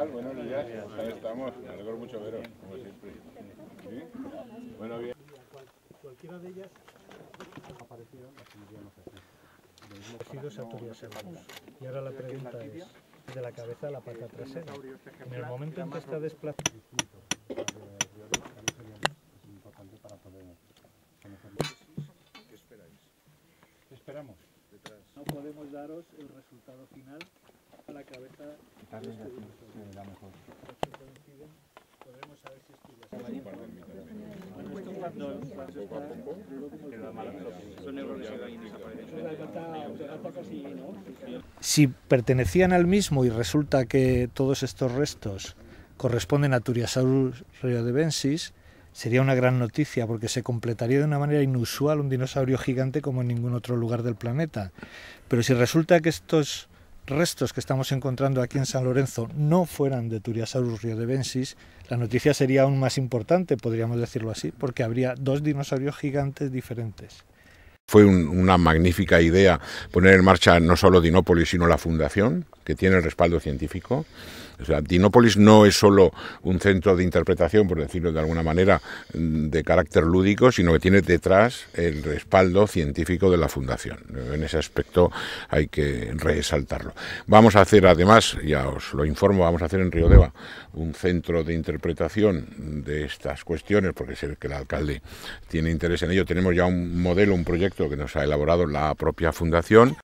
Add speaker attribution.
Speaker 1: tal? Buenos días. Ahí estamos. Me alegro mucho veros, como siempre. ¿Sí? Bueno, bien.
Speaker 2: Cualquiera de ellas aparecieron parecidos a turiosauros. Y ahora la pregunta es, de la cabeza a la pata trasera. En el momento en que está desplazado...
Speaker 1: ¿Qué esperáis?
Speaker 2: ¿Qué esperamos? No podemos daros el resultado final a la cabeza de la mejor. Podemos saber si Si pertenecían al mismo y resulta que todos estos restos corresponden a Turiasaurus riodebensis, sería una gran noticia porque se completaría de una manera inusual un dinosaurio gigante como en ningún otro lugar del planeta. Pero si resulta que estos restos que estamos encontrando aquí en San Lorenzo no fueran de Turiasaurus riodebensis, la noticia sería aún más importante, podríamos decirlo así, porque habría dos dinosaurios gigantes diferentes.
Speaker 1: Fue una magnífica idea poner en marcha no solo Dinópolis, sino la fundación, que tiene el respaldo científico. O sea, Dinópolis no es solo un centro de interpretación, por decirlo de alguna manera, de carácter lúdico, sino que tiene detrás el respaldo científico de la fundación. En ese aspecto hay que resaltarlo. Vamos a hacer, además, ya os lo informo, vamos a hacer en Riodeva un centro de interpretación de estas cuestiones, porque sé que el alcalde tiene interés en ello. Tenemos ya un modelo, un proyecto que nos ha elaborado la propia fundación.